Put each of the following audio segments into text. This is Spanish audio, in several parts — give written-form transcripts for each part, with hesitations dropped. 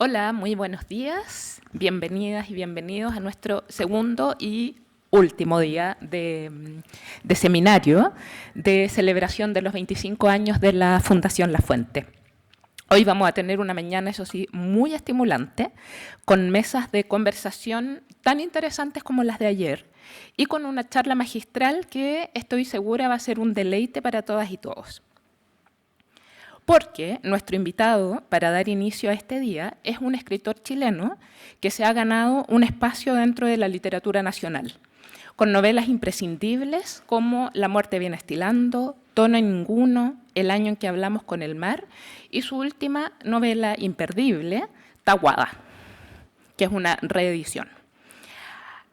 Hola, muy buenos días. Bienvenidas y bienvenidos a nuestro segundo y último día de seminario de celebración de los 25 años de la Fundación La Fuente. Hoy vamos a tener una mañana, eso sí, muy estimulante, con mesas de conversación tan interesantes como las de ayer y con una charla magistral que estoy segura va a ser un deleite para todas y todos. Porque nuestro invitado para dar inicio a este día es un escritor chileno que se ha ganado un espacio dentro de la literatura nacional, con novelas imprescindibles como La muerte viene estilando, Tono en ninguno, El año en que hablamos con el mar y su última novela imperdible, Tahuada, que es una reedición.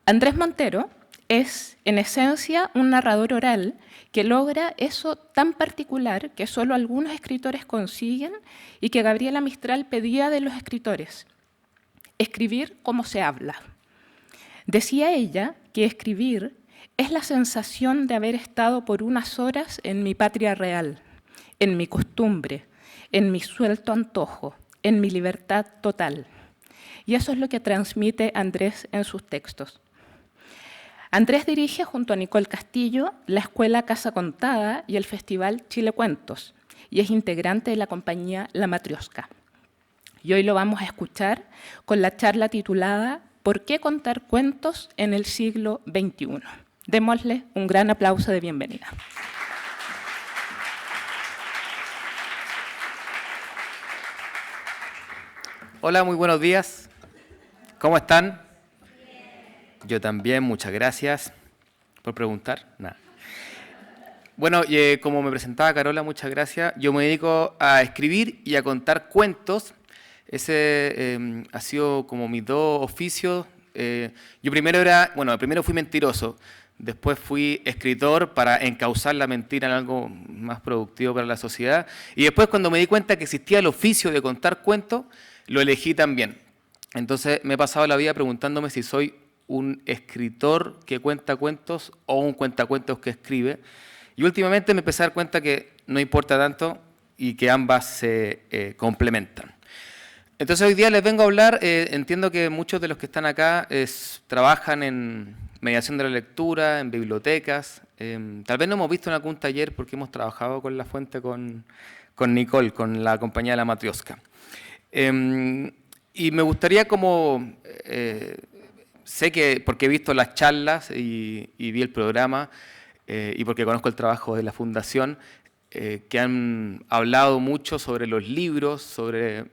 Andrés Montero es, en esencia, un narrador oral que logra eso tan particular que solo algunos escritores consiguen y que Gabriela Mistral pedía de los escritores: escribir como se habla. Decía ella que escribir es la sensación de haber estado por unas horas en mi patria real, en mi costumbre, en mi suelto antojo, en mi libertad total. Y eso es lo que transmite Andrés en sus textos. Andrés dirige junto a Nicole Castillo la Escuela Casa Contada y el Festival Chile Cuentos y es integrante de la compañía La Matrioska. Y hoy lo vamos a escuchar con la charla titulada ¿Por qué contar cuentos en el siglo XXI? Démosle un gran aplauso de bienvenida. Hola, muy buenos días. ¿Cómo están? Yo también, muchas gracias por preguntar. Nada. Bueno, como me presentaba Carola, muchas gracias. Yo me dedico a escribir y a contar cuentos. Ese ha sido como mis dos oficios. Yo primero fui mentiroso, después fui escritor para encauzar la mentira en algo más productivo para la sociedad. Y después, cuando me di cuenta que existía el oficio de contar cuentos, lo elegí también. Entonces me he pasado la vida preguntándome si soy un escritor que cuenta cuentos o un cuentacuentos que escribe. Y últimamente me empecé a dar cuenta que no importa tanto y que ambas se complementan. Entonces hoy día les vengo a hablar, entiendo que muchos de los que están acá trabajan en mediación de la lectura, en bibliotecas. Tal vez no hemos visto en algún taller porque hemos trabajado con La Fuente, con Nicole, con la compañía de La Matrioska. Y me gustaría sé que, porque he visto las charlas y vi el programa y porque conozco el trabajo de la Fundación, que han hablado mucho sobre los libros, sobre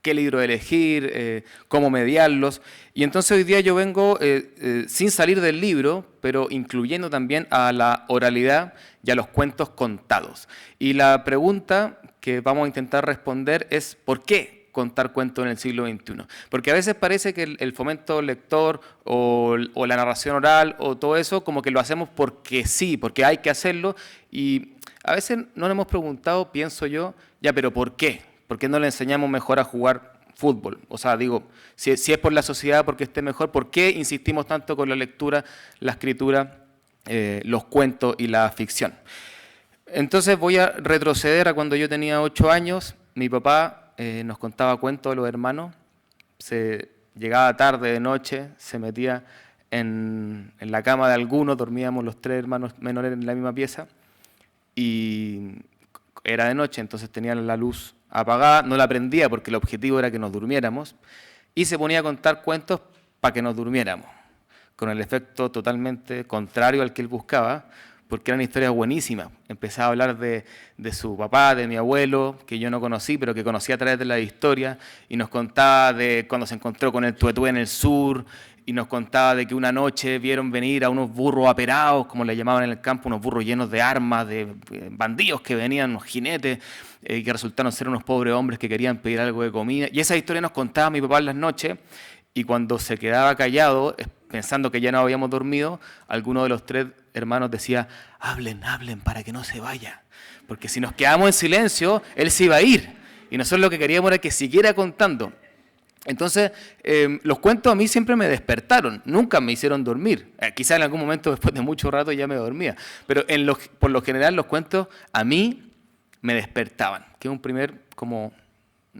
qué libro elegir, cómo mediarlos. Y entonces hoy día yo vengo sin salir del libro, pero incluyendo también a la oralidad y a los cuentos contados. Y la pregunta que vamos a intentar responder es ¿por qué contar cuentos en el siglo XXI? Porque a veces parece que el fomento lector o la narración oral o todo eso como que lo hacemos porque sí, porque hay que hacerlo, y a veces no nos hemos preguntado, pienso yo, ya, pero ¿por qué? ¿Por qué no le enseñamos mejor a jugar fútbol? O sea, digo, si es por la sociedad, porque esté mejor, ¿por qué insistimos tanto con la lectura, la escritura, los cuentos y la ficción? Entonces voy a retroceder a cuando yo tenía 8 años. Mi papá nos contaba cuentos de los hermanos. Llegaba tarde, de noche, se metía en la cama de algunos, dormíamos los 3 hermanos menores en la misma pieza, y era de noche, entonces tenía la luz apagada, no la prendía porque el objetivo era que nos durmiéramos, y se ponía a contar cuentos para que nos durmiéramos, con el efecto totalmente contrario al que él buscaba, porque eran historias buenísimas. Empezaba a hablar de su papá, de mi abuelo, que yo no conocí, pero que conocí a través de la historia, y nos contaba de cuando se encontró con el tuetué en el sur, y nos contaba de que una noche vieron venir a unos burros aperados, como le llamaban en el campo, unos burros llenos de armas, de bandidos que venían, unos jinetes, que resultaron ser unos pobres hombres que querían pedir algo de comida. Y esa historia nos contaba mi papá en las noches, y cuando se quedaba callado, pensando que ya no habíamos dormido, alguno de los 3 hermanos decía: hablen, hablen para que no se vaya, porque si nos quedamos en silencio, él se iba a ir, y nosotros lo que queríamos era que siguiera contando. Entonces, los cuentos a mí siempre me despertaron, nunca me hicieron dormir. Quizás en algún momento, después de mucho rato, ya me dormía, pero por lo general los cuentos a mí me despertaban, que es un primer como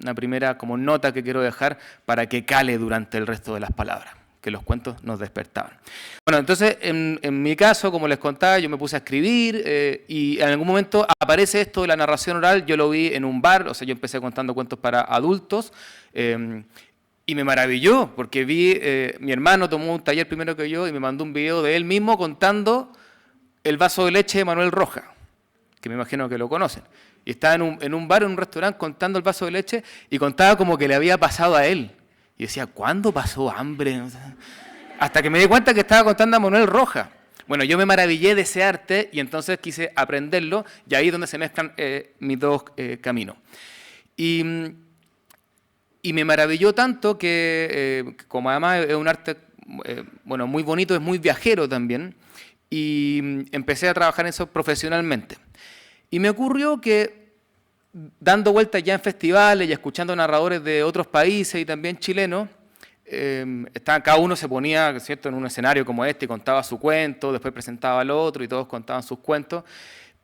una primera como nota que quiero dejar para que cale durante el resto de las palabras, que los cuentos nos despertaban. Bueno, entonces, en mi caso, como les contaba, yo me puse a escribir y en algún momento aparece esto de la narración oral. Yo lo vi en un bar, o sea, yo empecé contando cuentos para adultos y me maravilló, porque vi, mi hermano tomó un taller primero que yo y me mandó un video de él mismo contando El vaso de leche de Manuel Roja, que me imagino que lo conocen. Y estaba en un bar, en un restaurante, contando el vaso de leche y contaba como que le había pasado a él. Y decía, ¿cuándo pasó hambre? Hasta que me di cuenta que estaba contando a Manuel Roja. Bueno, yo me maravillé de ese arte y entonces quise aprenderlo y ahí es donde se mezclan mis dos caminos. Y me maravilló tanto que, como además es un arte bueno, muy bonito, es muy viajero también, y empecé a trabajar en eso profesionalmente. Y me ocurrió que, dando vueltas ya en festivales y escuchando narradores de otros países y también chilenos, cada uno se ponía, ¿cierto?, en un escenario como este y contaba su cuento, después presentaba al otro y todos contaban sus cuentos.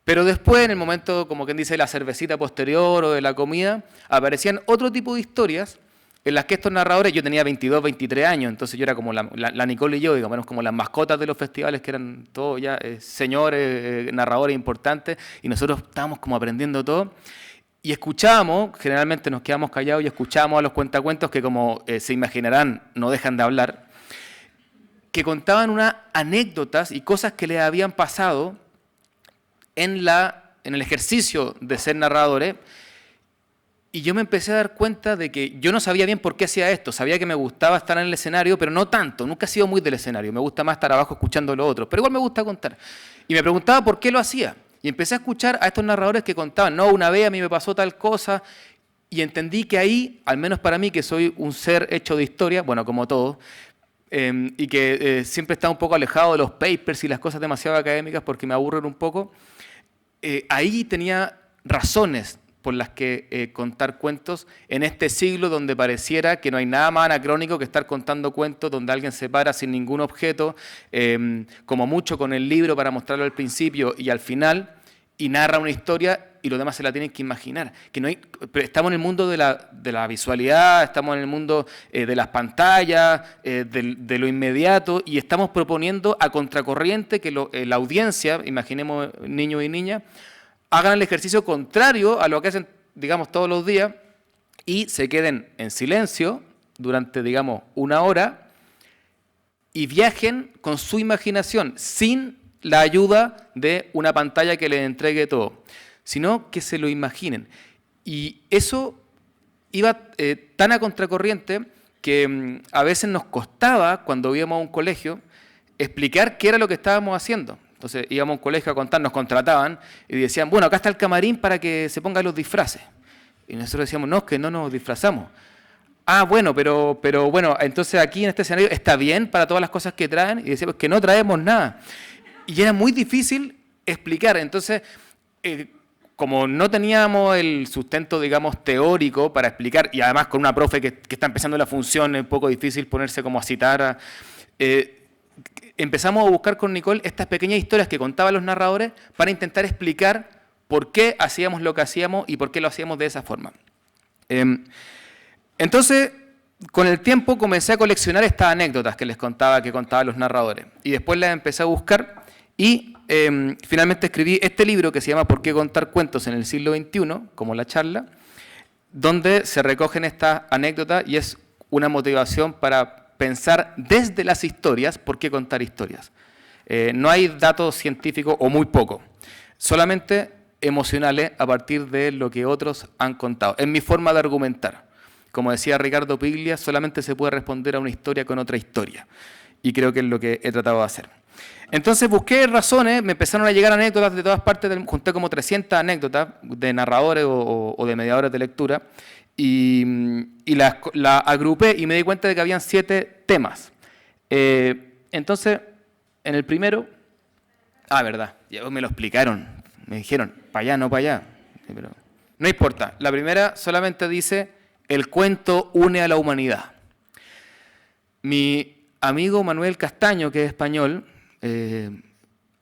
Pero después, en el momento, como quien dice, la cervecita posterior o de la comida, aparecían otro tipo de historias en las que estos narradores, yo tenía 22, 23 años, entonces yo era como la Nicole y yo, digamos, como las mascotas de los festivales, que eran todos ya señores, narradores importantes, y nosotros estábamos como aprendiendo todo. Y escuchábamos, generalmente nos quedamos callados y escuchábamos a los cuentacuentos que, como se imaginarán, no dejan de hablar, que contaban unas anécdotas y cosas que les habían pasado en el ejercicio de ser narradores. Y yo me empecé a dar cuenta de que yo no sabía bien por qué hacía esto. Sabía que me gustaba estar en el escenario, pero no tanto. Nunca he sido muy del escenario. Me gusta más estar abajo escuchando a los otros. Pero igual me gusta contar. Y me preguntaba por qué lo hacía. Y empecé a escuchar a estos narradores que contaban, no, una vez a mí me pasó tal cosa. Y entendí que ahí, al menos para mí, que soy un ser hecho de historia, bueno, como todos, y que siempre está un poco alejado de los papers y las cosas demasiado académicas porque me aburren un poco, ahí tenía razones por las que contar cuentos en este siglo donde pareciera que no hay nada más anacrónico que estar contando cuentos donde alguien se para sin ningún objeto, como mucho con el libro para mostrarlo al principio y al final, y narra una historia y los demás se la tienen que imaginar. Que no hay, estamos en el mundo de la visualidad, estamos en el mundo de las pantallas, de lo inmediato, y estamos proponiendo a contracorriente que la audiencia, imaginemos niños y niñas, hagan el ejercicio contrario a lo que hacen, digamos, todos los días y se queden en silencio durante, digamos, una hora y viajen con su imaginación, sin la ayuda de una pantalla que les entregue todo, sino que se lo imaginen. Y eso iba tan a contracorriente que a veces nos costaba, cuando íbamos a un colegio, explicar qué era lo que estábamos haciendo. Entonces íbamos a un colegio a contar, nos contrataban y decían, bueno, acá está el camarín para que se pongan los disfraces. Y nosotros decíamos, no, es que no nos disfrazamos. Ah, bueno, pero bueno, entonces aquí en este escenario está bien para todas las cosas que traen. Y decíamos que no traemos nada. Y era muy difícil explicar. Entonces, como no teníamos el sustento, digamos, teórico para explicar, y además con una profe que está empezando la función, es un poco difícil ponerse como a citar, empezamos a buscar con Nicole estas pequeñas historias que contaban los narradores para intentar explicar por qué hacíamos lo que hacíamos y por qué lo hacíamos de esa forma. Entonces, con el tiempo comencé a coleccionar estas anécdotas que les contaba, que contaban los narradores. Y después las empecé a buscar y finalmente escribí este libro que se llama ¿Por qué contar cuentos en el siglo XXI?, como la charla, donde se recogen estas anécdotas y es una motivación para pensar desde las historias por qué contar historias. No hay datos científicos, o muy poco, solamente emocionales a partir de lo que otros han contado. Es mi forma de argumentar. Como decía Ricardo Piglia, solamente se puede responder a una historia con otra historia. Y creo que es lo que he tratado de hacer. Entonces busqué razones, me empezaron a llegar anécdotas de todas partes, junté como 300 anécdotas de narradores o de mediadores de lectura, y la agrupé y me di cuenta de que habían 7 temas. Entonces, en el primero, verdad, ya me lo explicaron, me dijeron, para allá, no para allá, pero no importa. La primera solamente dice, el cuento une a la humanidad. Mi amigo Manuel Castaño, que es español,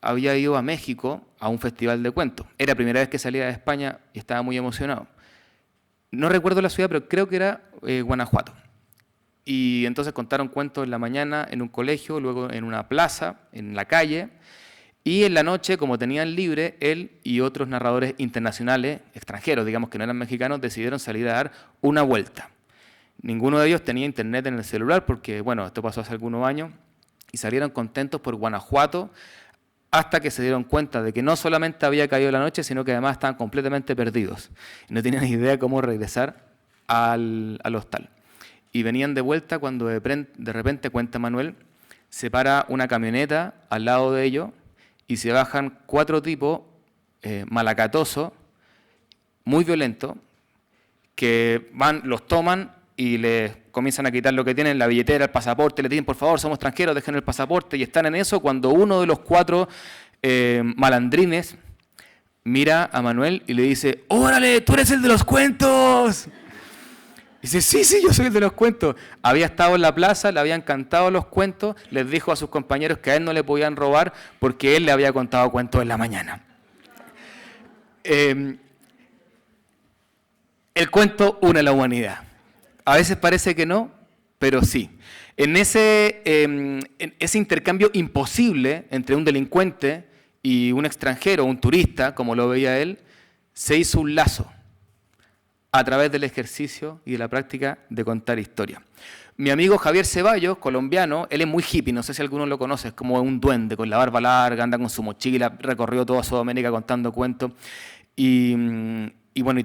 había ido a México a un festival de cuentos. Era la primera vez que salía de España y estaba muy emocionado. no recuerdo la ciudad, pero creo que era Guanajuato. Y entonces contaron cuentos en la mañana en un colegio, luego en una plaza, en la calle, y en la noche, como tenían libre, él y otros narradores internacionales, extranjeros, digamos que no eran mexicanos, decidieron salir a dar una vuelta. Ninguno de ellos tenía internet en el celular porque, bueno, esto pasó hace algunos años, y salieron contentos por Guanajuato hasta que se dieron cuenta de que no solamente había caído la noche, sino que además estaban completamente perdidos. Y no tenían idea cómo regresar al hostal. Y venían de vuelta cuando de repente, cuenta Manuel, se para una camioneta al lado de ellos y se bajan 4 tipos malacatosos, muy violentos, que los toman y les comienzan a quitar lo que tienen, la billetera, el pasaporte, le dicen, por favor, somos extranjeros, dejen el pasaporte, y están en eso cuando uno de los 4 malandrines mira a Manuel y le dice, ¡órale, tú eres el de los cuentos! Y dice, sí, yo soy el de los cuentos. Había estado en la plaza, le habían cantado los cuentos, les dijo a sus compañeros que a él no le podían robar porque él le había contado cuentos en la mañana. El cuento une a la humanidad. A veces parece que no, pero sí. En ese intercambio imposible entre un delincuente y un extranjero, un turista, como lo veía él, se hizo un lazo a través del ejercicio y de la práctica de contar historias. Mi amigo Javier Ceballos, colombiano, él es muy hippie, no sé si alguno lo conoce, es como un duende con la barba larga, anda con su mochila, recorrió toda Sudamérica contando cuentos y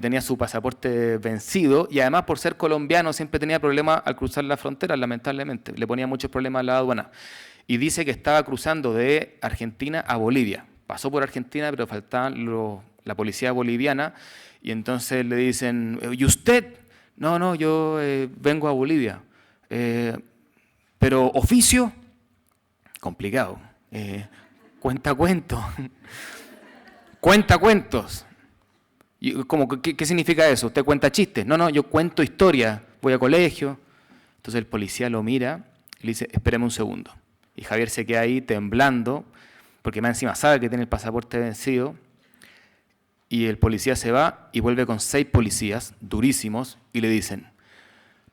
tenía su pasaporte vencido y además por ser colombiano siempre tenía problemas al cruzar la frontera, lamentablemente, le ponía muchos problemas a la aduana. Y dice que estaba cruzando de Argentina a Bolivia. Pasó por Argentina, pero faltaba la policía boliviana y entonces le dicen, ¿y usted? No, yo vengo a Bolivia. Pero oficio, complicado. Cuenta cuentos. Cuenta cuentos. ¿Qué significa eso? ¿Usted cuenta chistes? No, yo cuento historia, voy a colegio. Entonces el policía lo mira y le dice, espéreme un segundo. Y Javier se queda ahí temblando, porque más encima sabe que tiene el pasaporte vencido. Y el policía se va y vuelve con 6 policías durísimos y le dicen,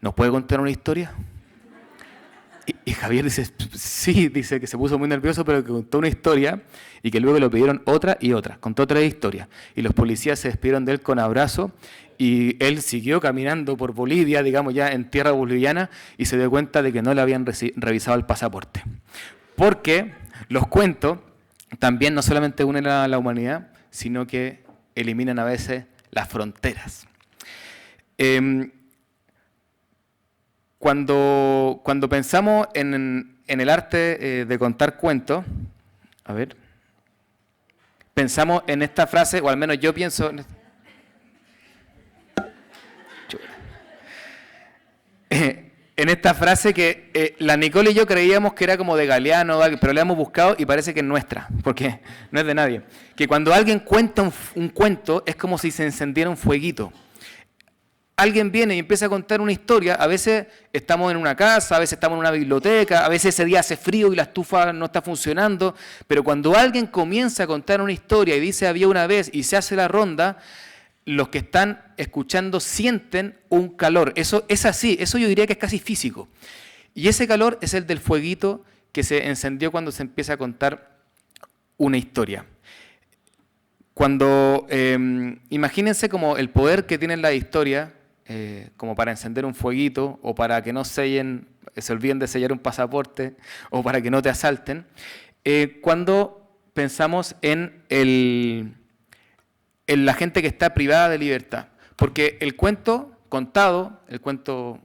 ¿nos puede contar una historia? Y Javier dice, sí, dice que se puso muy nervioso, pero que contó una historia y que luego le pidieron otra y otra. Contó 3 historias. Y los policías se despidieron de él con abrazo y él siguió caminando por Bolivia, digamos ya en tierra boliviana, y se dio cuenta de que no le habían revisado el pasaporte. Porque los cuentos también no solamente unen a la humanidad, sino que eliminan a veces las fronteras. Cuando pensamos en el arte de contar cuentos, pensamos en esta frase, o al menos yo pienso en esta frase que la Nicole y yo creíamos que era como de Galeano, pero la hemos buscado y parece que es nuestra, porque no es de nadie. Que cuando alguien cuenta un cuento es como si se encendiera un fueguito. Alguien viene y empieza a contar una historia, a veces estamos en una casa, a veces estamos en una biblioteca, a veces ese día hace frío y la estufa no está funcionando, pero cuando alguien comienza a contar una historia y dice había una vez y se hace la ronda, los que están escuchando sienten un calor. Eso es así, eso yo diría que es casi físico. Y ese calor es el del fueguito que se encendió cuando se empieza a contar una historia. Imagínense como el poder que tiene la historia, como para encender un fueguito o para que no se olviden de sellar un pasaporte o para que no te asalten. Cuando pensamos en la gente que está privada de libertad. Porque el cuento contado, el cuento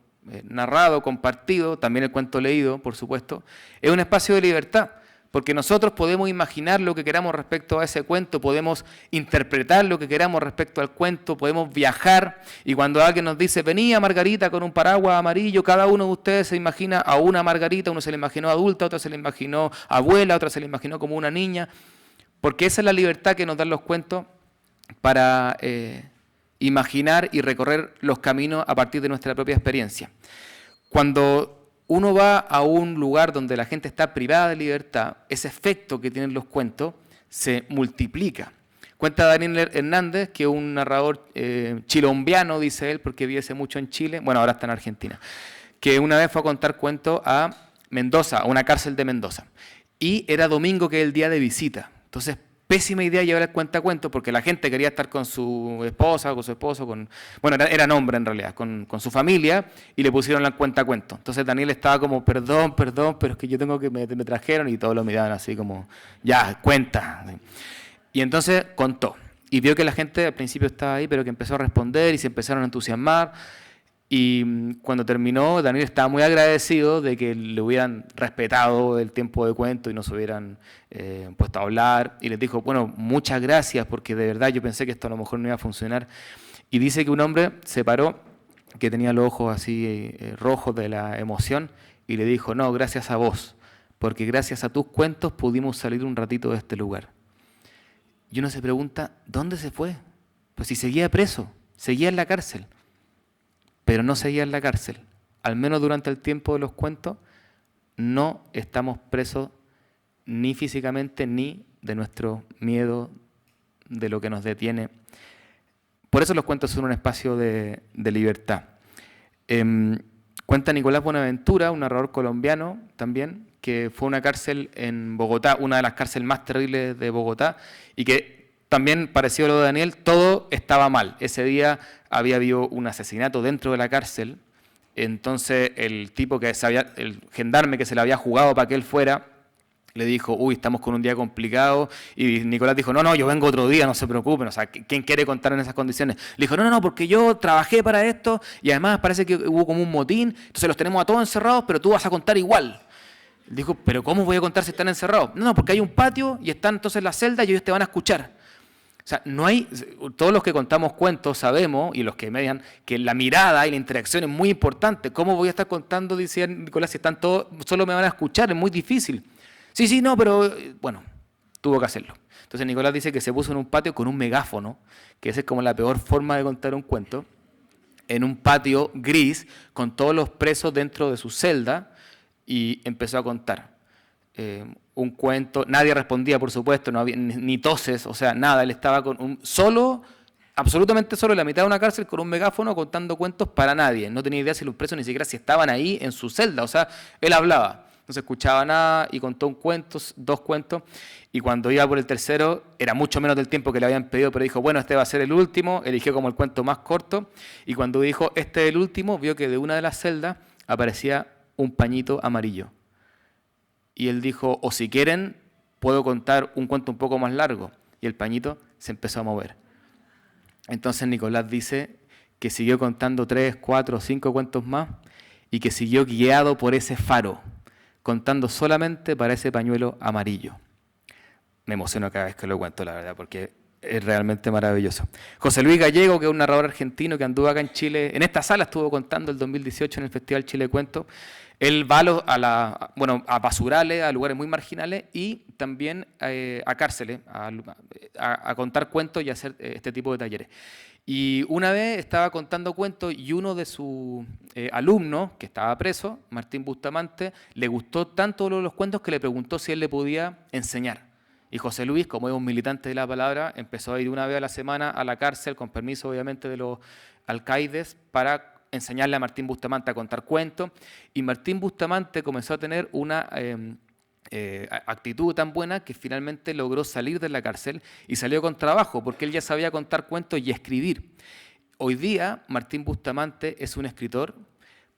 narrado, compartido, también el cuento leído, por supuesto, es un espacio de libertad. Porque nosotros podemos imaginar lo que queramos respecto a ese cuento, podemos interpretar lo que queramos respecto al cuento, podemos viajar. Y cuando alguien nos dice, venía Margarita con un paraguas amarillo, cada uno de ustedes se imagina a una Margarita, uno se la imaginó adulta, otro se la imaginó abuela, otra se la imaginó como una niña. Porque esa es la libertad que nos dan los cuentos para imaginar y recorrer los caminos a partir de nuestra propia experiencia. Cuando uno va a un lugar donde la gente está privada de libertad, ese efecto que tienen los cuentos se multiplica. Cuenta Daniel Hernández, que es un narrador chilombiano, dice él, porque vive mucho en Chile, bueno, ahora está en Argentina, que una vez fue a contar cuentos a Mendoza, a una cárcel de Mendoza. Y era domingo, que es el día de visita. Entonces, pésima idea llevar el cuentacuentos, porque la gente quería estar con su esposa, con su esposo, bueno, eran hombres en realidad, con su familia, y le pusieron el cuentacuentos. Entonces Daniel estaba como, perdón, pero es que yo tengo que, me trajeron, y todos lo miraban así como, ya, cuenta. Y entonces contó. Y vio que la gente al principio estaba ahí, pero que empezó a responder y se empezaron a entusiasmar. Y cuando terminó, Daniel estaba muy agradecido de que le hubieran respetado el tiempo de cuento y no se hubieran puesto a hablar. Y les dijo, bueno, muchas gracias, porque de verdad yo pensé que esto a lo mejor no iba a funcionar. Y dice que un hombre se paró, que tenía los ojos así rojos de la emoción, y le dijo, no, gracias a vos, porque gracias a tus cuentos pudimos salir un ratito de este lugar. Y uno se pregunta, ¿dónde se fue? Pues si seguía preso, seguía en la cárcel. Pero no seguía en la cárcel. Al menos durante el tiempo de los cuentos, no estamos presos ni físicamente ni de nuestro miedo, de lo que nos detiene. Por eso los cuentos son un espacio de libertad. Cuenta Nicolás Buenaventura, un narrador colombiano también, que fue a una cárcel en Bogotá, una de las cárceles más terribles de Bogotá, y que también, parecido a lo de Daniel, todo estaba mal. Ese día había habido un asesinato dentro de la cárcel, entonces el tipo el gendarme que se le había jugado para que él fuera, le dijo, uy, estamos con un día complicado, y Nicolás dijo, no, yo vengo otro día, no se preocupen, o sea, ¿quién quiere contar en esas condiciones? Le dijo, no, porque yo trabajé para esto, y además parece que hubo como un motín, entonces los tenemos a todos encerrados, pero tú vas a contar igual. Dijo, pero ¿cómo voy a contar si están encerrados? No, porque hay un patio, y están entonces en la celda, y ellos te van a escuchar. O sea, todos los que contamos cuentos sabemos, y los que median, que la mirada y la interacción es muy importante. ¿Cómo voy a estar contando, dice Nicolás, si están todos, solo me van a escuchar? Es muy difícil. Sí, no, pero bueno, tuvo que hacerlo. Entonces Nicolás dice que se puso en un patio con un megáfono, que esa es como la peor forma de contar un cuento, en un patio gris, con todos los presos dentro de su celda, y empezó a contar. Un cuento, nadie respondía, por supuesto, no había ni toses, o sea, nada, él estaba absolutamente solo en la mitad de una cárcel con un megáfono contando cuentos para nadie, no tenía idea si los presos ni siquiera si estaban ahí en su celda, o sea, él hablaba, no se escuchaba nada y contó dos cuentos, y cuando iba por el tercero era mucho menos del tiempo que le habían pedido, pero dijo, bueno, este va a ser el último, eligió como el cuento más corto, y cuando dijo, este es el último, vio que de una de las celdas aparecía un pañito amarillo. Y él dijo, o si quieren, puedo contar un cuento un poco más largo. Y el pañito se empezó a mover. Entonces Nicolás dice que siguió contando 3, 4, 5 cuentos más y que siguió guiado por ese faro, contando solamente para ese pañuelo amarillo. Me emociono cada vez que lo cuento, la verdad, porque es realmente maravilloso. José Luis Gallego, que es un narrador argentino que anduvo acá en Chile, en esta sala estuvo contando el 2018 en el Festival Chile Cuento. Él va a basurales, a lugares muy marginales y también a cárceles, a contar cuentos y a hacer este tipo de talleres. Y una vez estaba contando cuentos y uno de sus alumnos, que estaba preso, Martín Bustamante, le gustó tanto los cuentos que le preguntó si él le podía enseñar. Y José Luis, como es un militante de la palabra, empezó a ir una vez a la semana a la cárcel, con permiso obviamente de los alcaides, para enseñarle a Martín Bustamante a contar cuentos. Y Martín Bustamante comenzó a tener una actitud tan buena que finalmente logró salir de la cárcel y salió con trabajo, porque él ya sabía contar cuentos y escribir. Hoy día Martín Bustamante es un escritor,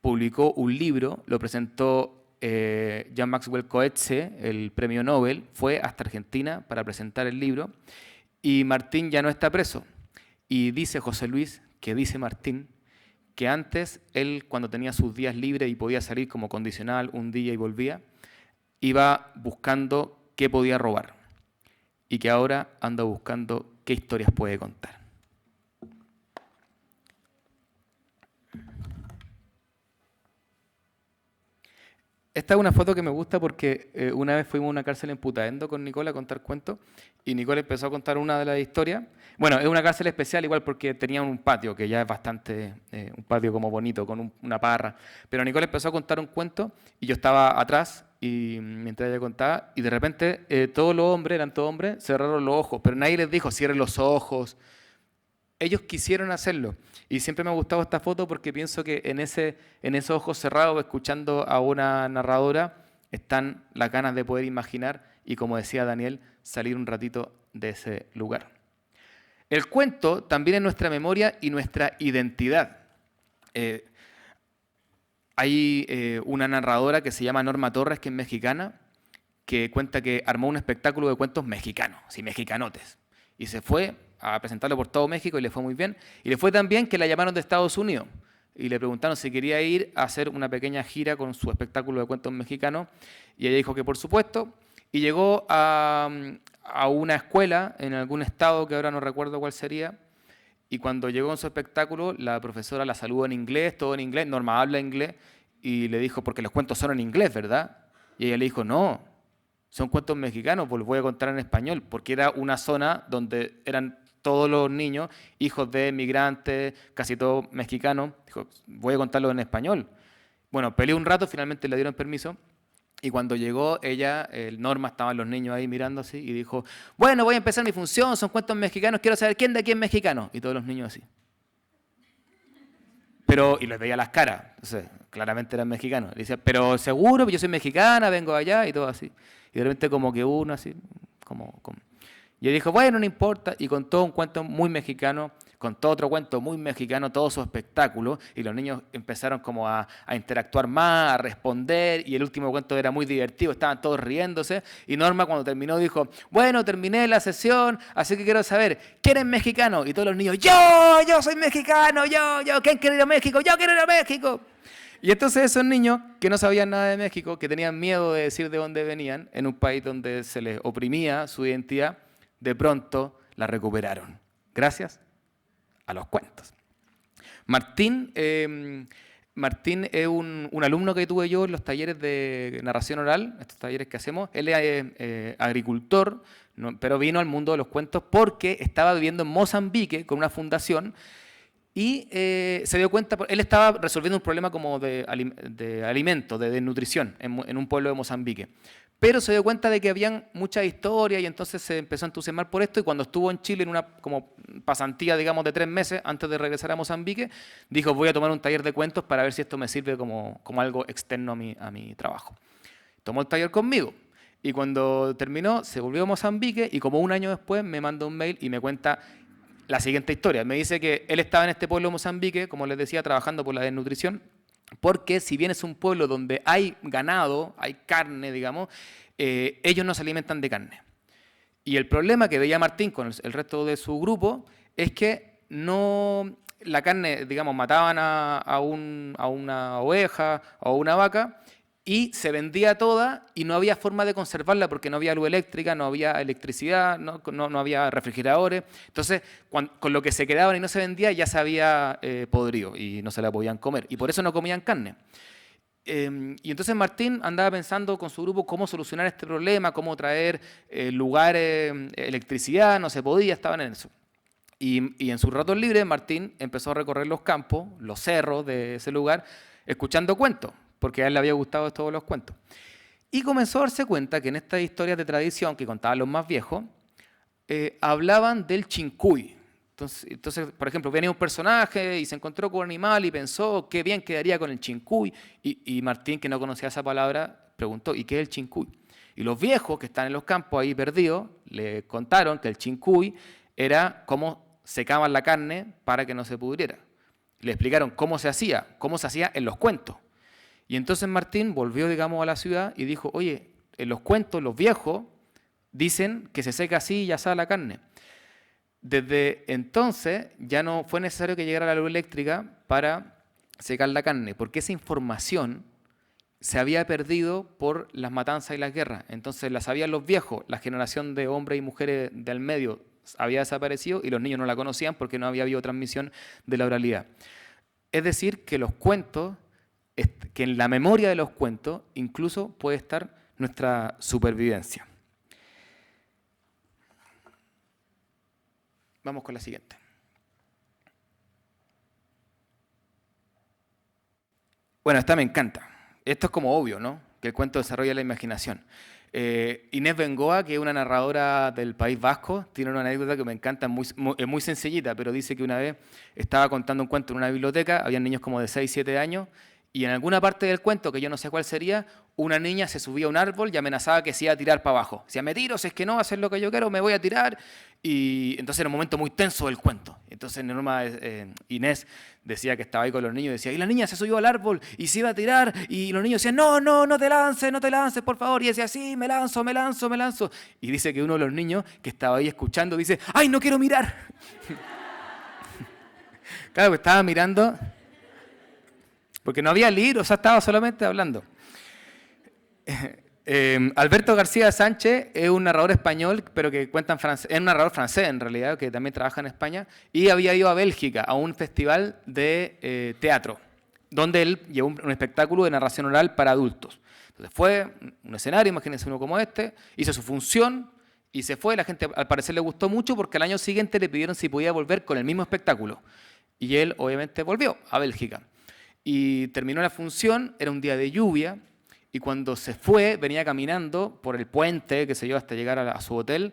publicó un libro, lo presentó Jean Maxwell Coetzee, el premio Nobel, fue hasta Argentina para presentar el libro, y Martín ya no está preso. Y dice José Luis, que dice Martín, que antes él, cuando tenía sus días libres y podía salir como condicional un día y volvía, iba buscando qué podía robar, y que ahora anda buscando qué historias puede contar. Esta es una foto que me gusta porque una vez fuimos a una cárcel en Putaendo con Nicole a contar cuentos y Nicole empezó a contar una de las historias. Bueno, es una cárcel especial igual porque tenía un patio que ya es bastante, un patio como bonito, con una parra. Pero Nicole empezó a contar un cuento y yo estaba atrás y mientras ella contaba y de repente todos los hombres, eran todos hombres, cerraron los ojos, pero nadie les dijo cierren los ojos. Ellos quisieron hacerlo. Y siempre me ha gustado esta foto porque pienso que en esos ojos cerrados, escuchando a una narradora, están las ganas de poder imaginar y, como decía Daniel, salir un ratito de ese lugar. El cuento también es nuestra memoria y nuestra identidad. Hay una narradora que se llama Norma Torres, que es mexicana, que cuenta que armó un espectáculo de cuentos mexicanos, así mexicanotes, y se fue a presentarlo por todo México y le fue muy bien. Y le fue tan bien que la llamaron de Estados Unidos y le preguntaron si quería ir a hacer una pequeña gira con su espectáculo de cuentos mexicanos y ella dijo que por supuesto. Y llegó a una escuela en algún estado que ahora no recuerdo cuál sería. Y cuando llegó en su espectáculo, la profesora la saludó en inglés, todo en inglés, Norma habla inglés, y le dijo, porque los cuentos son en inglés, ¿verdad? Y ella le dijo, no, son cuentos mexicanos, pues los voy a contar en español, porque era una zona donde eran todos los niños, hijos de migrantes, casi todos mexicanos. Dijo, voy a contarlo en español. Bueno, peleó un rato, finalmente le dieron permiso. Y cuando llegó ella, Norma, estaban los niños ahí mirando así, y dijo, bueno, voy a empezar mi función, son cuentos mexicanos, quiero saber quién de aquí es mexicano. Y todos los niños así. Y les veía las caras, entonces, claramente eran mexicanos. Le decía, pero seguro, yo soy mexicana, vengo allá, y todo así. Y de repente como que uno así, y él dijo, bueno, no importa, y contó un cuento muy mexicano, contó otro cuento muy mexicano, todo su espectáculo, y los niños empezaron como a interactuar más, a responder, y el último cuento era muy divertido, estaban todos riéndose, y Norma cuando terminó dijo, bueno, terminé la sesión, así que quiero saber, ¿quién es mexicano? Y todos los niños, yo soy mexicano, yo, ¿quién quiere ir a México? Yo quiero ir a México. Y entonces esos niños que no sabían nada de México, que tenían miedo de decir de dónde venían, en un país donde se les oprimía su identidad, de pronto la recuperaron, gracias a los cuentos. Martín es un alumno que tuve yo en los talleres de narración oral, estos talleres que hacemos. Él es agricultor, pero vino al mundo de los cuentos porque estaba viviendo en Mozambique con una fundación y se dio cuenta, él estaba resolviendo un problema como de alimento, de desnutrición en un pueblo de Mozambique. Pero se dio cuenta de que habían muchas historias y entonces se empezó a entusiasmar por esto y cuando estuvo en Chile en una como pasantía, digamos, de 3 meses antes de regresar a Mozambique, dijo, voy a tomar un taller de cuentos para ver si esto me sirve como algo externo a mi trabajo. Tomó el taller conmigo y cuando terminó se volvió a Mozambique y como un año después me manda un mail y me cuenta la siguiente historia. Me dice que él estaba en este pueblo de Mozambique, como les decía, trabajando por la desnutrición, porque si bien es un pueblo donde hay ganado, hay carne, digamos, ellos no se alimentan de carne. Y el problema que veía Martín con el resto de su grupo es que no, la carne, digamos, mataban a una oveja o a una vaca y se vendía toda y no había forma de conservarla porque no había luz eléctrica, no había electricidad, no había refrigeradores. Entonces, con lo que se quedaban y no se vendía ya se había podrido y no se la podían comer. Y por eso no comían carne. Y entonces Martín andaba pensando con su grupo cómo solucionar este problema, cómo traer lugares, electricidad, no se podía, estaban en eso. Y en sus ratos libres Martín empezó a recorrer los campos, los cerros de ese lugar, escuchando cuentos, porque a él le había gustado todos los cuentos. Y comenzó a darse cuenta que en estas historias de tradición que contaban los más viejos, hablaban del chincuy. Entonces, por ejemplo, venía un personaje y se encontró con un animal y pensó qué bien quedaría con el chincuy. Y Martín, que no conocía esa palabra, preguntó, ¿y qué es el chincuy? Y los viejos que están en los campos ahí perdidos le contaron que el chincuy era cómo secaban la carne para que no se pudriera. Le explicaron cómo se hacía en los cuentos. Y entonces Martín volvió, digamos, a la ciudad y dijo, oye, en los cuentos los viejos dicen que se seca así y asada la carne. Desde entonces ya no fue necesario que llegara la luz eléctrica para secar la carne, porque esa información se había perdido por las matanzas y las guerras. Entonces la sabían los viejos, la generación de hombres y mujeres del medio había desaparecido y los niños no la conocían porque no había habido transmisión de la oralidad. Es decir, que los cuentos que en la memoria de los cuentos incluso puede estar nuestra supervivencia. Vamos con la siguiente. Bueno, esta me encanta. Esto es como obvio, ¿no? Que el cuento desarrolla la imaginación. Inés Bengoa, que es una narradora del País Vasco, tiene una anécdota que me encanta, es muy sencillita, pero dice que una vez estaba contando un cuento en una biblioteca, había niños como de 6, 7 años, y en alguna parte del cuento, que yo no sé cuál sería, una niña se subía a un árbol y amenazaba que se iba a tirar para abajo. Decía, me tiro, si es que no, hacer lo que yo quiero, me voy a tirar. Y entonces era un momento muy tenso del cuento. Entonces Inés decía que estaba ahí con los niños y decía, y la niña se subió al árbol y se iba a tirar. Y los niños decían, no, no, no te lances, por favor. Y decía, sí, me lanzo. Y dice que uno de los niños que estaba ahí escuchando dice, ¡ay, no quiero mirar! Claro, que estaba mirando porque no había libro, o sea, estaba solamente hablando. Alberto García Sánchez es un narrador español, pero que cuenta en francés, es un narrador francés en realidad, que también trabaja en España, y había ido a Bélgica a un festival de teatro, donde él llevó un espectáculo de narración oral para adultos. Entonces fue un escenario, imagínense uno como este, hizo su función y se fue. La gente al parecer le gustó mucho porque al año siguiente le pidieron si podía volver con el mismo espectáculo. Y él obviamente volvió a Bélgica. Y terminó la función, era un día de lluvia, y cuando se fue, venía caminando por el puente, que se llevó hasta llegar a su hotel,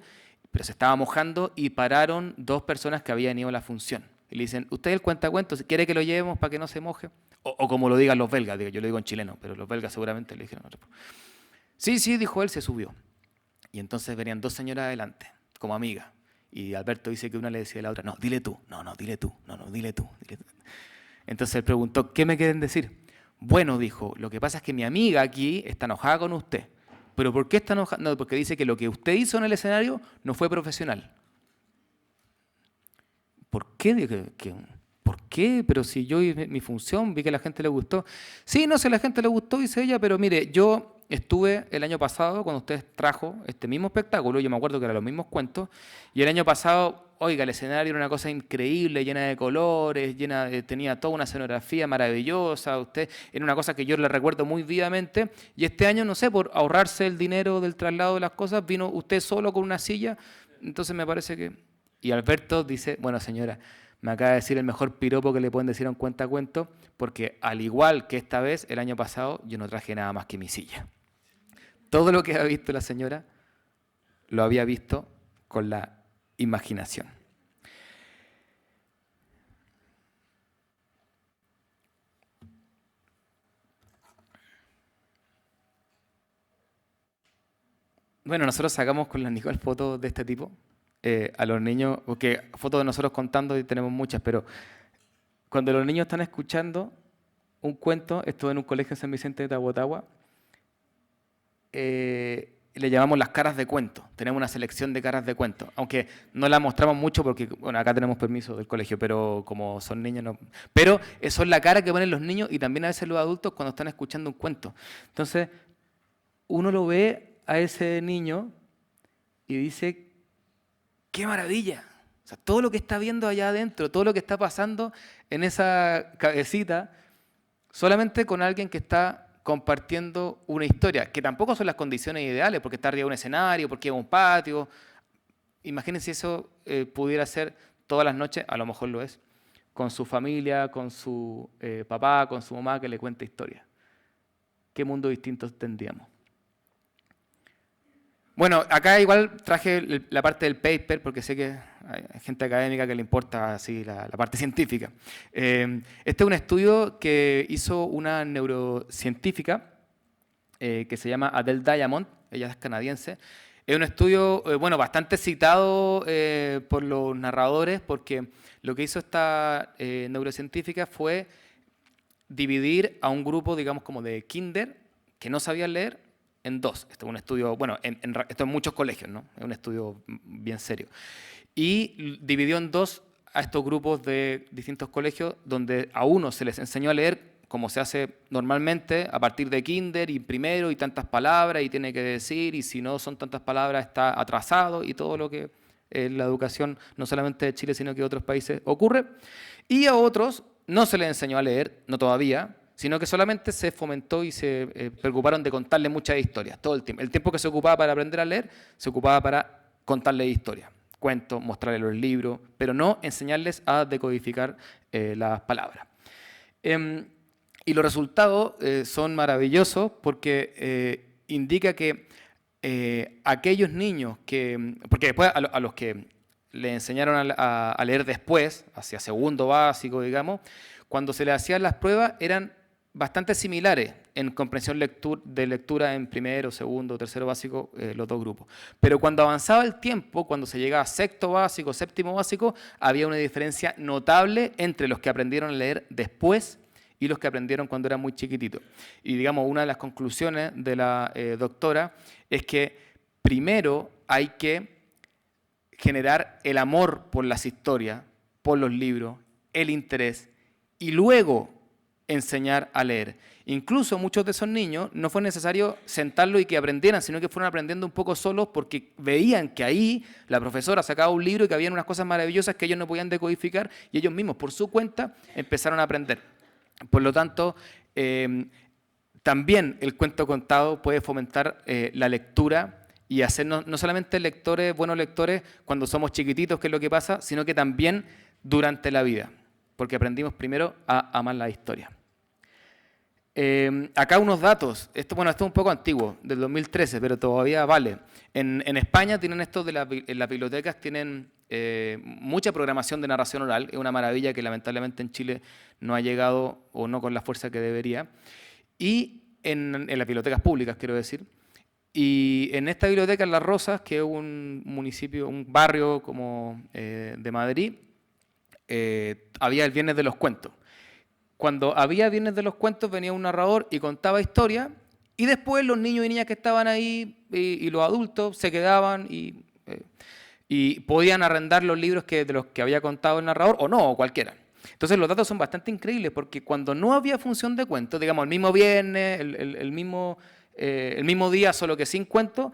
pero se estaba mojando y pararon 2 personas que habían ido a la función. Y le dicen, ¿usted es el cuentacuentos? ¿Quiere que lo llevemos para que no se moje? O como lo digan los belgas, yo lo digo en chileno, pero los belgas seguramente le dijeron otra. Sí, dijo él, se subió. Y entonces venían 2 señoras adelante, como amigas. Y Alberto dice que una le decía a la otra, no, dile tú, dile tú. Entonces él preguntó, ¿qué me quieren decir? Bueno, dijo, lo que pasa es que mi amiga aquí está enojada con usted. ¿Pero por qué está enojada? No, porque dice que lo que usted hizo en el escenario no fue profesional. ¿Por qué? ¿Por qué? Pero si yo hice mi función, vi que a la gente le gustó. Sí, no sé, a la gente le gustó, dice ella, pero mire, yo estuve el año pasado cuando usted trajo este mismo espectáculo, yo me acuerdo que eran los mismos cuentos, y el año pasado, oiga, el escenario era una cosa increíble, llena de colores, tenía toda una escenografía maravillosa, usted era una cosa que yo le recuerdo muy vivamente, y este año, no sé, por ahorrarse el dinero del traslado de las cosas, vino usted solo con una silla, entonces me parece que... Y Alberto dice, bueno señora, me acaba de decir el mejor piropo que le pueden decir a un cuentacuentos, porque al igual que esta vez, el año pasado, yo no traje nada más que mi silla. Todo lo que había visto la señora, lo había visto con la imaginación. Bueno, nosotros sacamos con la Nicole fotos de este tipo a los niños, porque fotos de nosotros contando y tenemos muchas, pero cuando los niños están escuchando un cuento, estuve en un colegio en San Vicente de Tagua, le llamamos las caras de cuento. Tenemos una selección de caras de cuento, aunque no las mostramos mucho porque, bueno, acá tenemos permiso del colegio, pero como son niños no. Pero eso es la cara que ponen los niños y también a veces los adultos cuando están escuchando un cuento. Entonces, uno lo ve a ese niño y dice, ¡qué maravilla! O sea, todo lo que está viendo allá adentro, todo lo que está pasando en esa cabecita, solamente con alguien que está compartiendo una historia, que tampoco son las condiciones ideales, porque está arriba de un escenario, porque es un patio. Imagínense si eso pudiera ser todas las noches, a lo mejor lo es, con su familia, con su papá, con su mamá, que le cuenta historias. ¿Qué mundo distinto tendríamos? Bueno, acá igual traje la parte del paper, porque sé que hay gente académica que le importa así la parte científica. Este es un estudio que hizo una neurocientífica que se llama Adele Diamond, ella es canadiense. Es un estudio bueno, bastante citado por los narradores, porque lo que hizo esta neurocientífica fue dividir a un grupo, digamos, como de kinder, que no sabían leer, en 2. Esto es un estudio, bueno, esto en muchos colegios, ¿no? Es un estudio bien serio. Y dividió en 2 a estos grupos de distintos colegios, donde a uno se les enseñó a leer como se hace normalmente, a partir de kinder y primero, y tantas palabras, y tiene que decir, y si no son tantas palabras está atrasado, y todo lo que en la educación, no solamente de Chile, sino que de otros países ocurre. Y a otros no se les enseñó a leer, no todavía, sino que solamente se fomentó y se preocuparon de contarle muchas historias, todo el tiempo. El tiempo que se ocupaba para aprender a leer, se ocupaba para contarle historias, cuentos, mostrarles los libros, pero no enseñarles a decodificar las palabras. Y los resultados son maravillosos porque indica que aquellos niños que... Porque después a los que le enseñaron a leer después, hacia segundo básico, digamos, cuando se les hacían las pruebas eran bastante similares en comprensión de lectura en primero, segundo, tercero básico, los dos grupos. Pero cuando avanzaba el tiempo, cuando se llegaba a sexto básico, séptimo básico, había una diferencia notable entre los que aprendieron a leer después y los que aprendieron cuando eran muy chiquititos. Y digamos, una de las conclusiones de la doctora es que primero hay que generar el amor por las historias, por los libros, el interés, y luego enseñar a leer. Incluso muchos de esos niños no fue necesario sentarlos y que aprendieran, sino que fueron aprendiendo un poco solos porque veían que ahí la profesora sacaba un libro y que había unas cosas maravillosas que ellos no podían decodificar y ellos mismos por su cuenta empezaron a aprender. Por lo tanto, también el cuento contado puede fomentar la lectura y hacernos no solamente lectores, buenos lectores cuando somos chiquititos, que es lo que pasa, sino que también durante la vida, porque aprendimos primero a amar la historia. Acá unos datos, esto es un poco antiguo, del 2013, pero todavía vale. En España tienen esto en las bibliotecas tienen mucha programación de narración oral, es una maravilla que lamentablemente en Chile no ha llegado o no con la fuerza que debería. Y en las bibliotecas públicas, quiero decir. Y en esta biblioteca, en Las Rosas, que es un municipio, un barrio como de Madrid, había el Viernes de los Cuentos. Cuando había Viernes de los Cuentos venía un narrador y contaba historias y después los niños y niñas que estaban ahí y los adultos se quedaban y podían arrendar los libros de los que había contado el narrador o no, o cualquiera. Entonces los datos son bastante increíbles porque cuando no había función de cuentos, digamos el mismo viernes, el mismo día, solo que sin cuentos,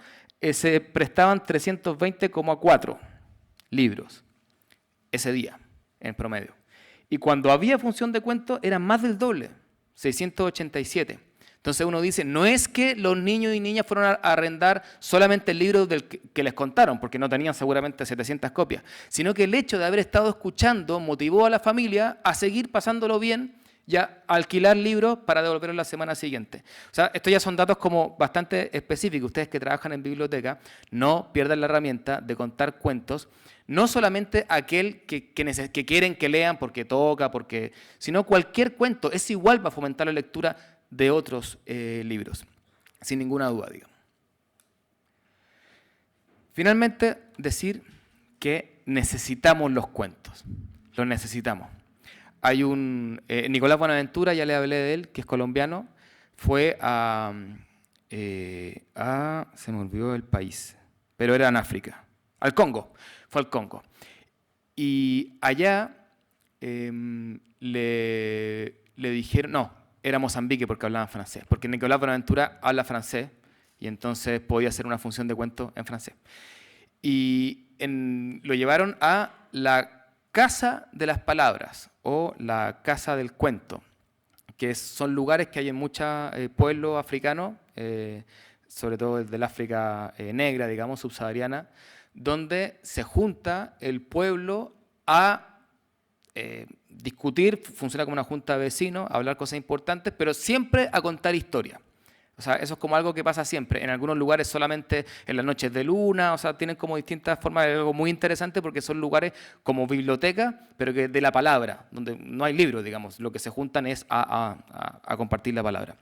se prestaban 320,4 libros ese día, en promedio. Y cuando había función de cuentos, eran más del doble, 687. Entonces uno dice, no es que los niños y niñas fueron a arrendar solamente el libro que les contaron, porque no tenían seguramente 700 copias, sino que el hecho de haber estado escuchando motivó a la familia a seguir pasándolo bien y a alquilar libros para devolverlos la semana siguiente. O sea, estos ya son datos como bastante específicos. Ustedes que trabajan en biblioteca, no pierdan la herramienta de contar cuentos, no solamente aquel que quieren que lean porque toca, sino cualquier cuento. Es igual va a fomentar la lectura de otros libros, sin ninguna duda, digamos. Finalmente, decir que necesitamos los cuentos. Los necesitamos. Hay Nicolás Buenaventura, ya le hablé de él, que es colombiano, fue se me olvidó el país, pero era en África, al Congo, fue al Congo. Y allá le dijeron, no, era Mozambique porque hablaban francés, porque Nicolás Buenaventura habla francés y entonces podía hacer una función de cuento en francés. Y lo llevaron a la Casa de las Palabras o la Casa del Cuento, que son lugares que hay en muchos pueblos africanos, sobre todo del África negra, digamos, subsahariana, donde se junta el pueblo a discutir, funciona como una junta de vecinos, a hablar cosas importantes, pero siempre a contar historias. O sea, eso es como algo que pasa siempre. En algunos lugares solamente en las noches de luna, o sea, tienen como distintas formas, es algo muy interesante porque son lugares como bibliotecas, pero que de la palabra, donde no hay libros, digamos, lo que se juntan es a compartir la palabra.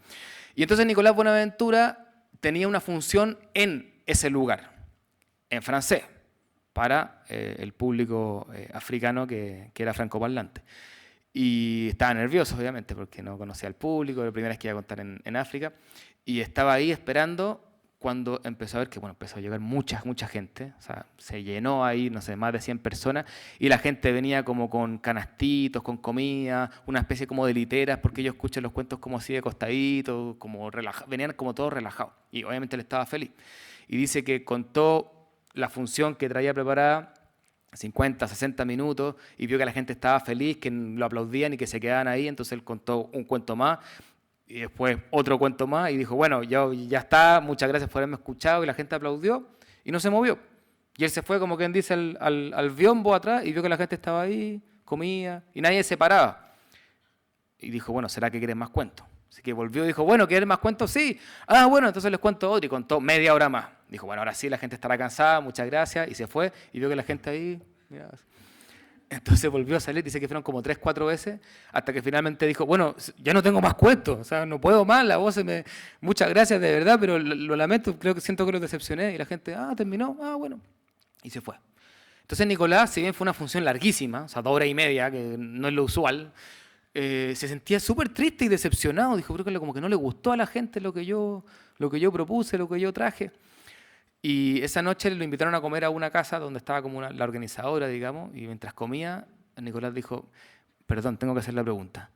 Y entonces Nicolás Buenaventura tenía una función en ese lugar, en francés, para el público africano que era francoparlante. Y estaba nervioso, obviamente, porque no conocía al público, la primera vez que iba a contar en África. Y estaba ahí esperando cuando empezó a ver que, empezó a llegar mucha gente. O sea, se llenó ahí, no sé, más de 100 personas. Y la gente venía como con canastitos, con comida, una especie como de literas, porque ellos escuchan los cuentos como así de costaditos, venían como todos relajados. Y obviamente él estaba feliz. Y dice que contó la función que traía preparada, 50, 60 minutos, y vio que la gente estaba feliz, que lo aplaudían y que se quedaban ahí, entonces él contó un cuento más, Y después otro cuento más y dijo, bueno, ya está, muchas gracias por haberme escuchado, y la gente aplaudió y no se movió. Y él se fue, como quien dice, al biombo atrás y vio que la gente estaba ahí, comía, y nadie se paraba. Y dijo, bueno, ¿será que quieren más cuentos? Así que volvió y dijo, bueno, ¿quieren más cuentos? Sí. Ah, bueno, entonces les cuento otro. Y contó media hora más. Dijo, bueno, ahora sí, la gente estará cansada, muchas gracias. Y se fue y vio que la gente ahí... Mira. Entonces volvió a salir, dice que fueron como 3, 4 veces, hasta que finalmente dijo, bueno, ya no tengo más cuentos, o sea, no puedo más, la voz se me... Muchas gracias de verdad, pero lo lamento, siento que lo decepcioné. Y la gente, terminó, bueno. Y se fue. Entonces Nicolás, si bien fue una función larguísima, o sea, 2 horas y media, que no es lo usual, se sentía súper triste y decepcionado. Dijo, creo que como que no le gustó a la gente lo que yo propuse, lo que yo traje. Y esa noche lo invitaron a comer a una casa donde estaba como la organizadora, digamos, y mientras comía, Nicolás dijo, perdón, tengo que hacer la pregunta.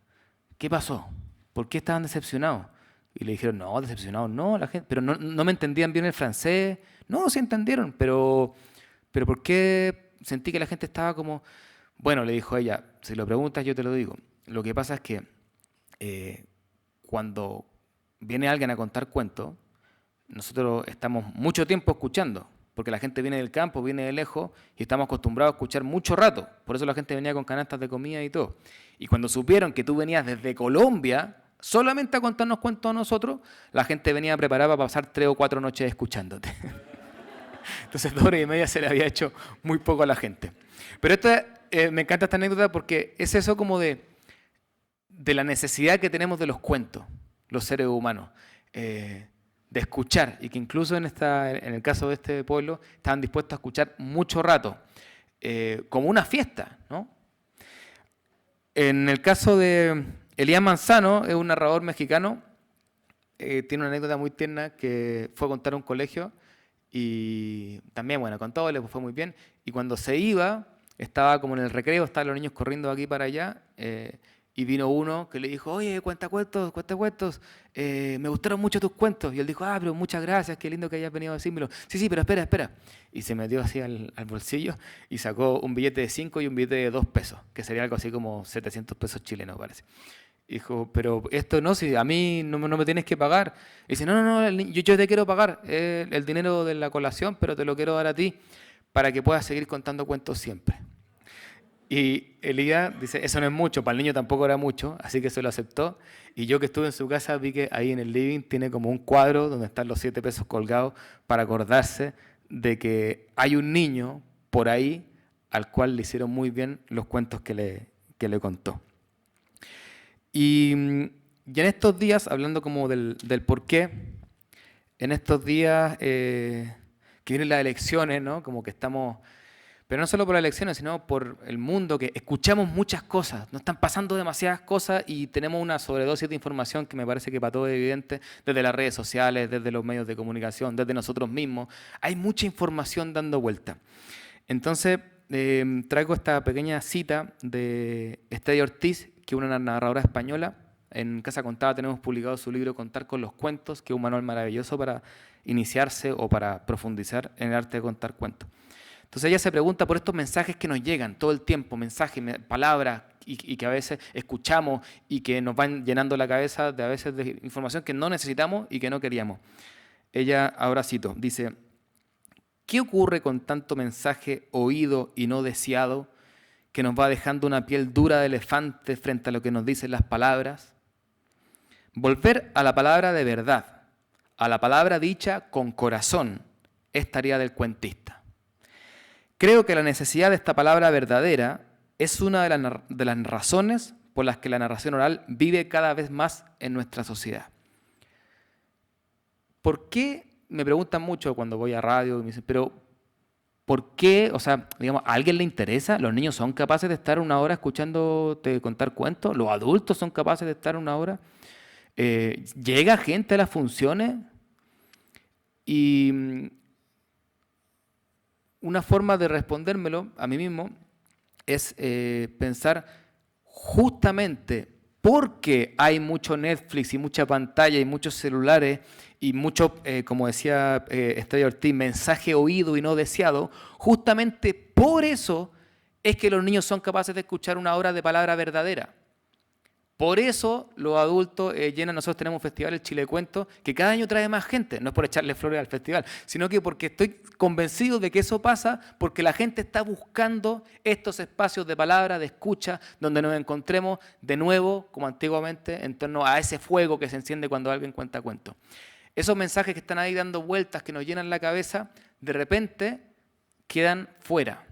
¿Qué pasó? ¿Por qué estaban decepcionados? Y le dijeron, no, decepcionados no, la gente, pero no me entendían bien el francés. No, sí entendieron, pero ¿por qué sentí que la gente estaba como... Bueno, le dijo ella, si lo preguntas yo te lo digo. Lo que pasa es que cuando viene alguien a contar cuentos, nosotros estamos mucho tiempo escuchando, porque la gente viene del campo, viene de lejos, y estamos acostumbrados a escuchar mucho rato. Por eso la gente venía con canastas de comida y todo. Y cuando supieron que tú venías desde Colombia, solamente a contarnos cuentos a nosotros, la gente venía preparada para pasar 3 o 4 noches escuchándote. Entonces 2 horas y media se le había hecho muy poco a la gente. Pero me encanta esta anécdota porque es eso como de la necesidad que tenemos de los cuentos, los seres humanos. De escuchar, y que incluso en el caso de este pueblo estaban dispuestos a escuchar mucho rato, como una fiesta, ¿no? En el caso de Elías Manzano, es un narrador mexicano, tiene una anécdota muy tierna que fue a contar a un colegio y también, bueno, contó, le fue muy bien, y cuando se iba, estaba como en el recreo, estaban los niños corriendo de aquí para allá, y vino uno que le dijo, oye, cuenta cuentos, me gustaron mucho tus cuentos. Y él dijo, pero muchas gracias, qué lindo que hayas venido a decírmelo. Sí, pero espera. Y se metió así al bolsillo y sacó un billete de 5 y un billete de 2 pesos, que sería algo así como 700 pesos chilenos, parece. Y dijo, pero esto no, si a mí no me tienes que pagar. Y dice, no, yo te quiero pagar el dinero de la colación, pero te lo quiero dar a ti para que puedas seguir contando cuentos siempre. Y Elías dice, eso no es mucho, para el niño tampoco era mucho, así que se lo aceptó. Y yo que estuve en su casa vi que ahí en el living tiene como un cuadro donde están los 7 pesos colgados para acordarse de que hay un niño por ahí al cual le hicieron muy bien los cuentos que le contó. Y en estos días, hablando como del por qué, en estos días que vienen las elecciones, ¿no? Como que estamos... Pero no solo por las elecciones, sino por el mundo, que escuchamos muchas cosas, nos están pasando demasiadas cosas y tenemos una sobredosis de información que me parece que para todos es evidente, desde las redes sociales, desde los medios de comunicación, desde nosotros mismos. Hay mucha información dando vuelta. Entonces, traigo esta pequeña cita de Estedia Ortiz, que es una narradora española. En Casa Contada tenemos publicado su libro Contar con los cuentos, que es un manual maravilloso para iniciarse o para profundizar en el arte de contar cuentos. Entonces ella se pregunta por estos mensajes que nos llegan todo el tiempo, mensajes, palabras, y que a veces escuchamos y que nos van llenando la cabeza de a veces de información que no necesitamos y que no queríamos. Ella, ahora cito, dice, ¿qué ocurre con tanto mensaje oído y no deseado que nos va dejando una piel dura de elefante frente a lo que nos dicen las palabras? Volver a la palabra de verdad, a la palabra dicha con corazón, es tarea del cuentista. Creo que la necesidad de esta palabra verdadera es una de las razones por las que la narración oral vive cada vez más en nuestra sociedad. ¿Por qué? Me preguntan mucho cuando voy a radio y me dicen, pero ¿por qué? O sea, digamos, ¿a alguien le interesa? ¿Los niños son capaces de estar 1 hora escuchándote contar cuentos? ¿Los adultos son capaces de estar 1 hora? ¿Llega gente a las funciones? Y una forma de respondérmelo a mí mismo es pensar justamente porque hay mucho Netflix y mucha pantalla y muchos celulares y mucho, como decía Estedia Ortiz, mensaje oído y no deseado, justamente por eso es que los niños son capaces de escuchar 1 hora de palabra verdadera. Por eso los adultos llenan, nosotros tenemos un festival, el Chile Cuento, que cada año trae más gente, no es por echarle flores al festival, sino que porque estoy convencido de que eso pasa porque la gente está buscando estos espacios de palabra, de escucha, donde nos encontremos de nuevo, como antiguamente, en torno a ese fuego que se enciende cuando alguien cuenta cuentos. Esos mensajes que están ahí dando vueltas, que nos llenan la cabeza, de repente quedan fuera.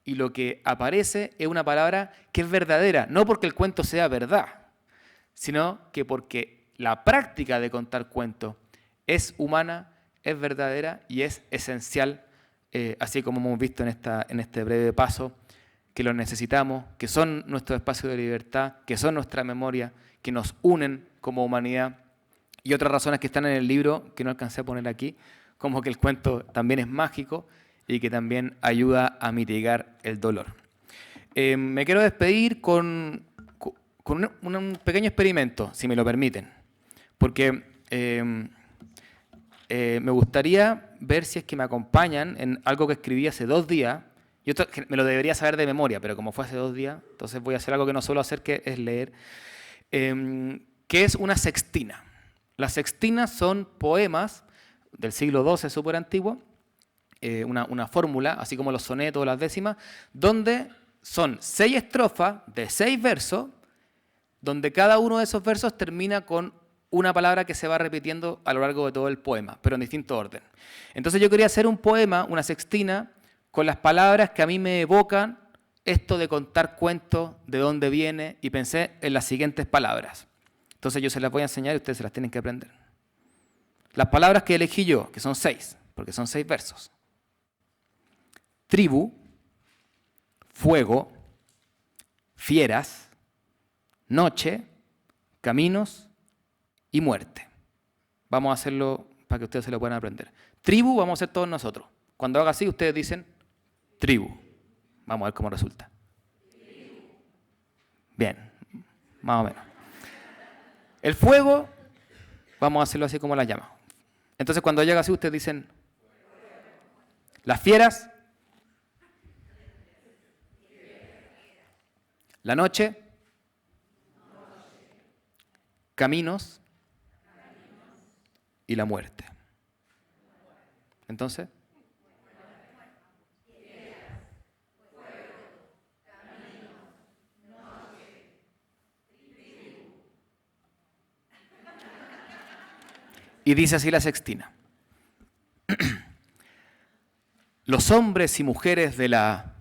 Y lo que aparece es una palabra que es verdadera, no porque el cuento sea verdad, sino que porque la práctica de contar cuentos es humana, es verdadera y es esencial, así como hemos visto en este breve paso, que los necesitamos, que son nuestro espacio de libertad, que son nuestra memoria, que nos unen como humanidad. Y otras razones que están en el libro, que no alcancé a poner aquí, como que el cuento también es mágico, y que también ayuda a mitigar el dolor. Me quiero despedir con un pequeño experimento, si me lo permiten, porque me gustaría ver si es que me acompañan en algo que escribí hace 2 días. Yo me lo debería saber de memoria, pero como fue hace 2 días, entonces voy a hacer algo que no suelo hacer, que es leer, que es una sextina. Las sextinas son poemas del siglo XII, súper antiguo, una fórmula, así como los sonetos o las décimas, donde son 6 estrofas de 6 versos, donde cada uno de esos versos termina con una palabra que se va repitiendo a lo largo de todo el poema, pero en distinto orden. Entonces yo quería hacer un poema, una sextina, con las palabras que a mí me evocan esto de contar cuentos, de dónde viene, y pensé en las siguientes palabras. Entonces yo se las voy a enseñar y ustedes se las tienen que aprender. Las palabras que elegí yo, que son 6, porque son 6 versos. Tribu, fuego, fieras, noche, caminos y muerte. Vamos a hacerlo para que ustedes se lo puedan aprender. Tribu vamos a hacer todos nosotros. Cuando haga así, ustedes dicen tribu. Vamos a ver cómo resulta. Bien, más o menos. El fuego, vamos a hacerlo así como la llama. Entonces cuando llega así, ustedes dicen las fieras, la noche, caminos y la muerte. Entonces, y dice así la sextina. Los hombres y mujeres de la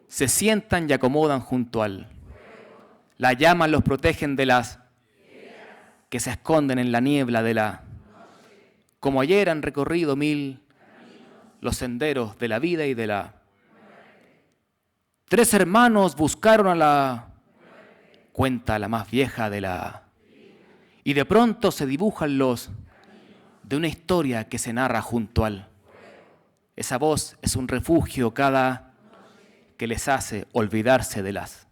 se sientan y acomodan junto al. La llamas los protegen de las que se esconden en la niebla de la. Como ayer han recorrido 1000 los senderos de la vida y de la. 3 hermanos buscaron a la. Cuenta la más vieja de la. Y de pronto se dibujan los de una historia que se narra junto al. Esa voz es un refugio cada que les hace olvidarse de las.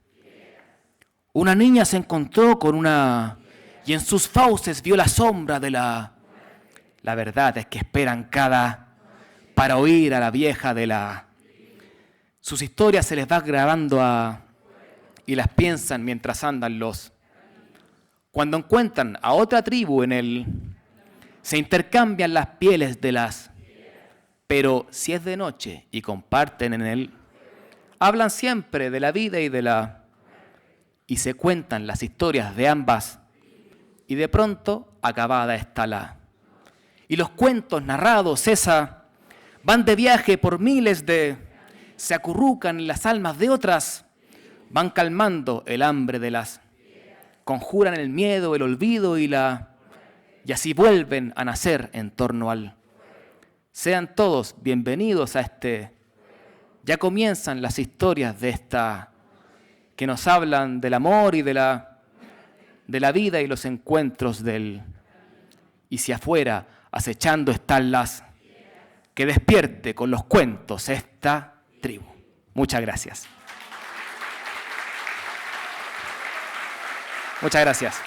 Una niña se encontró con una y en sus fauces vio la sombra de la. La verdad es que esperan cada para oír a la vieja de la. Sus historias se les va grabando y las piensan mientras andan los. Cuando encuentran a otra tribu en él, se intercambian las pieles de las. Pero si es de noche y comparten en él, hablan siempre de la vida y de la. Y se cuentan las historias de ambas. Y de pronto acabada está la. Y los cuentos narrados, van de viaje por miles de. Se acurrucan en las almas de otras. Van calmando el hambre de las. Conjuran el miedo, el olvido y la. Y así vuelven a nacer en torno al. Sean todos bienvenidos a este. Ya comienzan las historias de esta. Que nos hablan del amor y de la vida y los encuentros del. Y si afuera acechando están las. Que despierte con los cuentos esta tribu. Muchas gracias. Muchas gracias.